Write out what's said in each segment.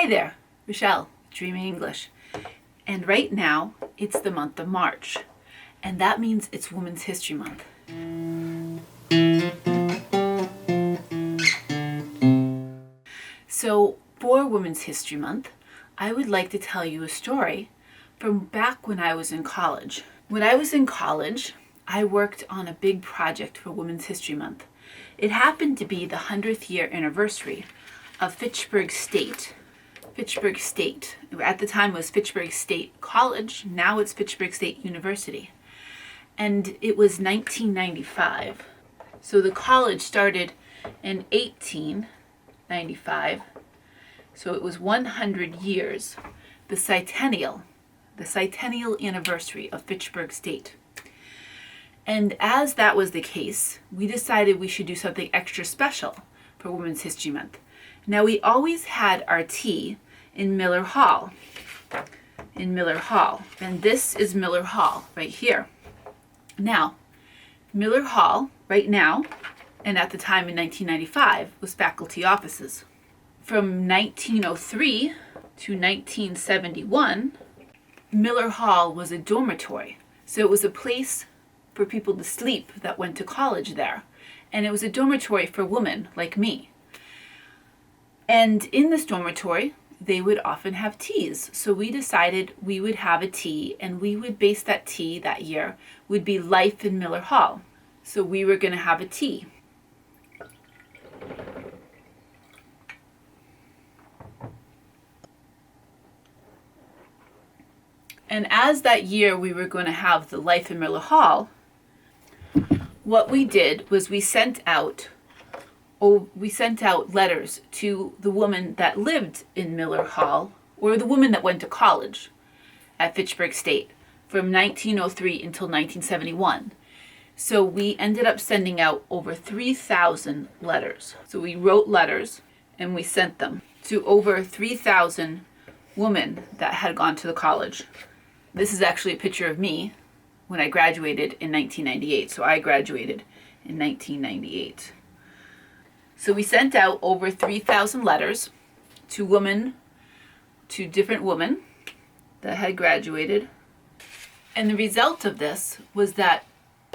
Hi there, Michelle, Dreaming English. And right now, it's the month of March, and that means it's Women's History Month. So, for Women's History Month, I would like to tell you a story from back when I was in college. When I was in college, I worked on a big project for Women's History Month. It happened to be the 100th year anniversary of Fitchburg State. Fitchburg State. At the time it was Fitchburg State College. Now it's Fitchburg State University. And it was 1995. So the college started in 1895. So it was 100 years. The centennial anniversary of Fitchburg State. And as that was the case, we decided we should do something extra special for Women's History Month. Now, we always had our tea in Miller Hall. And this is Miller Hall right here. Now, Miller Hall right now, and at the time in 1995, was faculty offices. From 1903 to 1971, Miller Hall was a dormitory. So it was a place for people to sleep that went to college there. And it was a dormitory for women like me. And in this dormitory, they would often have teas. So we decided we would have a tea, and we would base that tea that year would be Life in Miller Hall. So we were going to have a tea. And as that year we were going to have the Life in Miller Hall, what we did was we sent out letters to the woman that lived in Miller Hall, or the woman that went to college at Fitchburg State from 1903 until 1971. So we ended up sending out over 3,000 letters. So we wrote letters and we sent them to over 3,000 women that had gone to the college. This is actually a picture of me when I graduated in 1998. So I graduated in 1998. So we sent out over 3,000 letters to different women that had graduated. And the result of this was that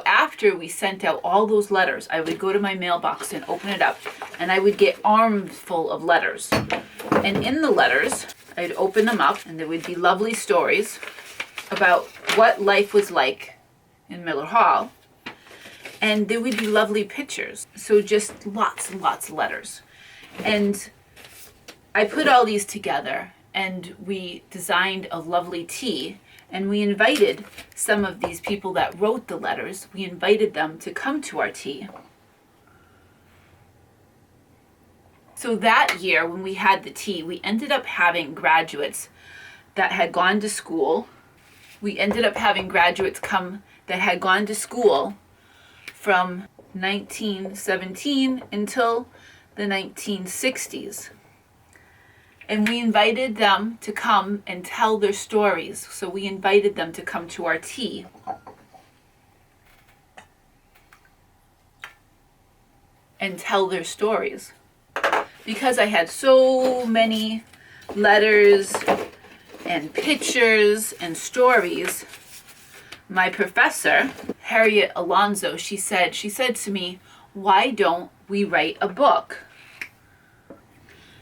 after we sent out all those letters, I would go to my mailbox and open it up, and I would get arms full of letters. And in the letters, I'd open them up, and there would be lovely stories about what life was like in Miller Hall. And there would be lovely pictures. So just lots and lots of letters. And I put all these together, and we designed a lovely tea. And we invited some of these people that wrote the letters, we invited them to come to our tea. So that year when we had the tea, we ended up having graduates that had gone to school. We ended up having graduates come that had gone to school from 1917 until the 1960s. And we invited them to come and tell their stories. So we invited them to come to our tea. And tell their stories. Because I had so many letters and pictures and stories, my professor, Harriet Alonso, she said to me, why don't we write a book?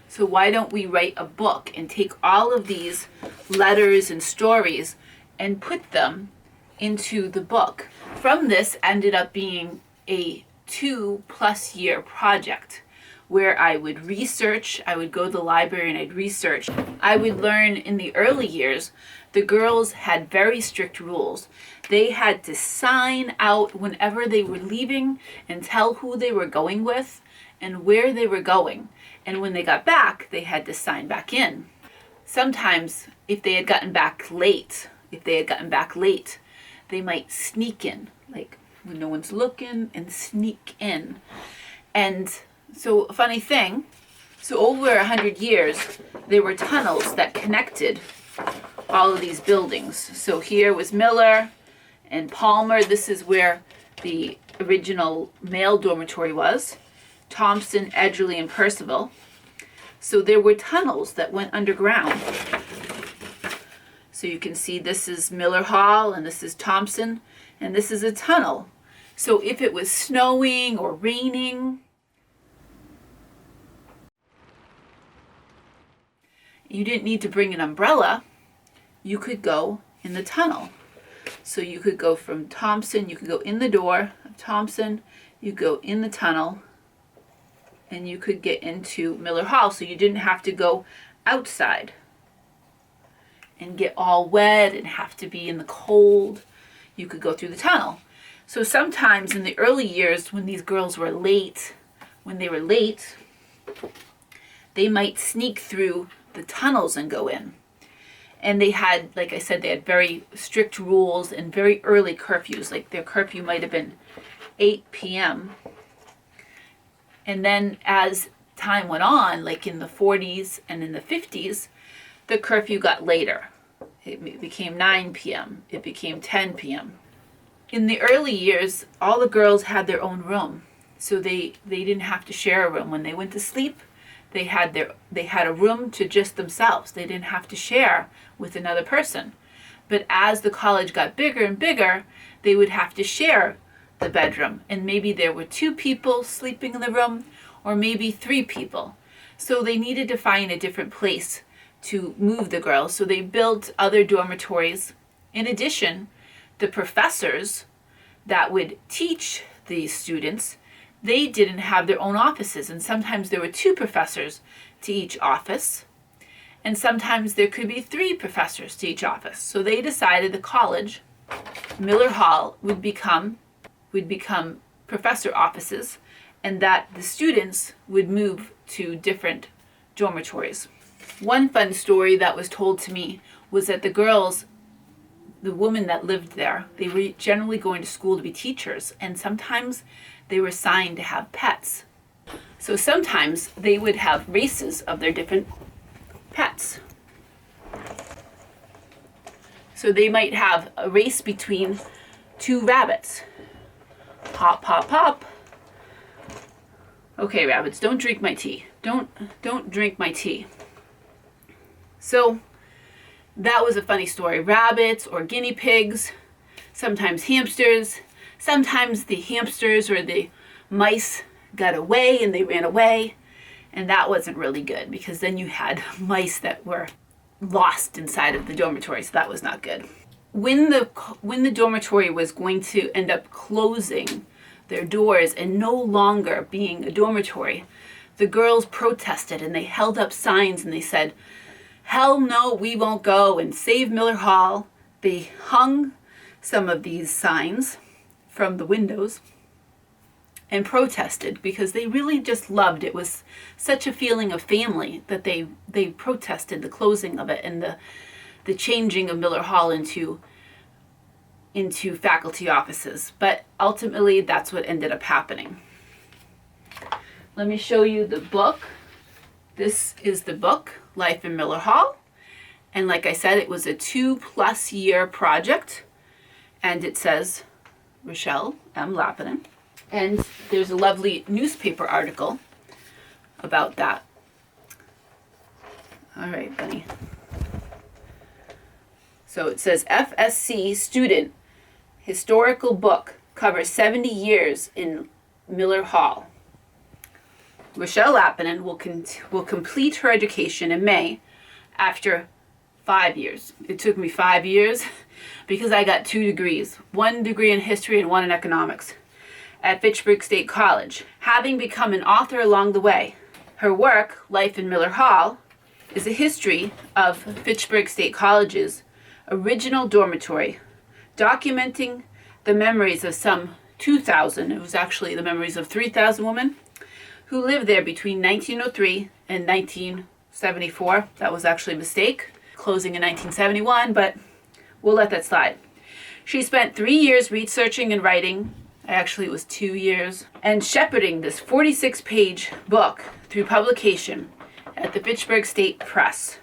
So why don't we write a book and take all of these letters and stories and put them into the book? From this ended up being a 2+ year project where I would research, I would go to the library and I'd research. I would learn in the early years, the girls had very strict rules. They had to sign out whenever they were leaving and tell who they were going with and where they were going. And when they got back, they had to sign back in. Sometimes, if they had gotten back late, they might sneak in, like when no one's looking, and sneak in. And so, a funny thing, so over 100 years, there were tunnels that connected all of these buildings. So here was Miller and Palmer. This is where the original male dormitory was. Thompson, Edgerly, and Percival. So there were tunnels that went underground. So you can see this is Miller Hall and this is Thompson and this is a tunnel. So if it was snowing or raining, you didn't need to bring an umbrella. You could go in the tunnel. So you could go from Thompson, you could go in the door of Thompson, you go in the tunnel, and you could get into Miller Hall. So you didn't have to go outside and get all wet and have to be in the cold. You could go through the tunnel. So sometimes in the early years when these girls were late, they might sneak through the tunnels and go in. And they had, like I said, they had very strict rules and very early curfews. Like their curfew might have been 8 p.m. And then as time went on, like in the 40s and in the 50s, the curfew got later. It became 9 p.m. It became 10 p.m. In the early years, all the girls had their own room. So they didn't have to share a room. When they went to sleep, they had a room to just themselves. They didn't have to share with another person. But as the college got bigger and bigger, they would have to share the bedroom. And maybe there were 2 people sleeping in the room, or maybe 3 people. So they needed to find a different place to move the girls. So they built other dormitories. In addition, the professors that would teach these students, they didn't have their own offices. And sometimes there were 2 professors to each office. And sometimes there could be 3 professors to each office. So they decided the college, Miller Hall, would become professor offices, and that the students would move to different dormitories. One fun story that was told to me was that the girls, the women that lived there, they were generally going to school to be teachers, and sometimes they were assigned to have pets. So sometimes they would have races of their different pets. So they might have a race between 2 rabbits. Hop, hop, hop. Okay, rabbits, don't drink my tea. Don't drink my tea. So that was a funny story. Rabbits or guinea pigs, sometimes hamsters. Sometimes the hamsters or the mice got away and they ran away. And that wasn't really good because then you had mice that were lost inside of the dormitory. So that was not good. When the dormitory was going to end up closing their doors and no longer being a dormitory, the girls protested and they held up signs and they said, "Hell no, we won't go," and "Save Miller Hall." They hung some of these signs from the windows and protested because they really just loved it. It was such a feeling of family that they protested the closing of it and the changing of Miller Hall into faculty offices. But ultimately, that's what ended up happening. Let me show you the book. This is the book, Life in Miller Hall. And like I said, it was a 2+ year project. And it says Rochelle M. Lappinen. And there's a lovely newspaper article about that. All right, Bunny. So it says FSC student historical book covers 70 years in Miller Hall. Rochelle Lappinen will complete her education in May after 5 years. It took me 5 years because I got 2 degrees, 1 degree in history and 1 in economics at Fitchburg State College, having become an author along the way. Her work, Life in Miller Hall, is a history of Fitchburg State College's original dormitory, documenting the memories of some 2,000, it was actually the memories of 3,000 women, who lived there between 1903 and 1974. That was actually a mistake, closing in 1971, but we'll let that slide. She spent 3 years researching and writing, actually it was 2 years, and shepherding this 46-page book through publication at the Fitchburg State Press.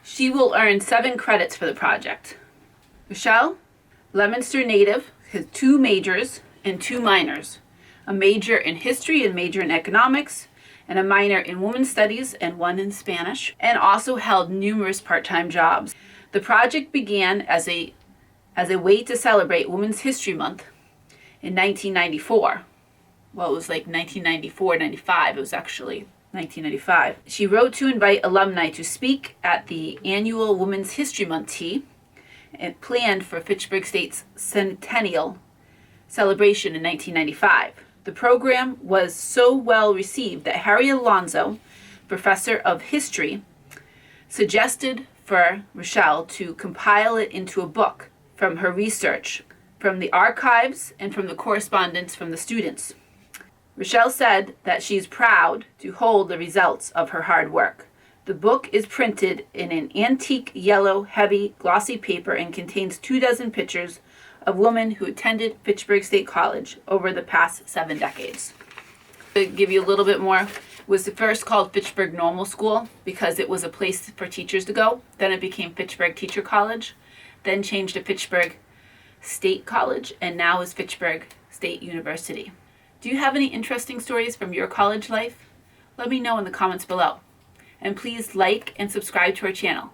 She will earn 7 credits for the project. Rochelle, Leominster native, has 2 majors and 2 minors, a major in history and major in economics, and a minor in women's studies and one in Spanish, and also held numerous part-time jobs. The project began as a way to celebrate Women's History Month in 1994. Well, it was like 1994, 95. It was actually 1995. She wrote to invite alumni to speak at the annual Women's History Month tea and planned for Fitchburg State's centennial celebration in 1995. The program was so well received that Harriet Alonso, professor of history, suggested for Rochelle to compile it into a book from her research, from the archives, and from the correspondence from the students. Rochelle said that she's proud to hold the results of her hard work. The book is printed in an antique yellow, heavy, glossy paper and contains 24 pictures of women who attended Fitchburg State College over the past 7 decades. To give you a little bit more, it was first called Fitchburg Normal School because it was a place for teachers to go. Then it became Fitchburg Teacher College, then changed to Fitchburg State College, and now is Fitchburg State University. Do you have any interesting stories from your college life? Let me know in the comments below. And please like and subscribe to our channel.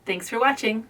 Thanks for watching.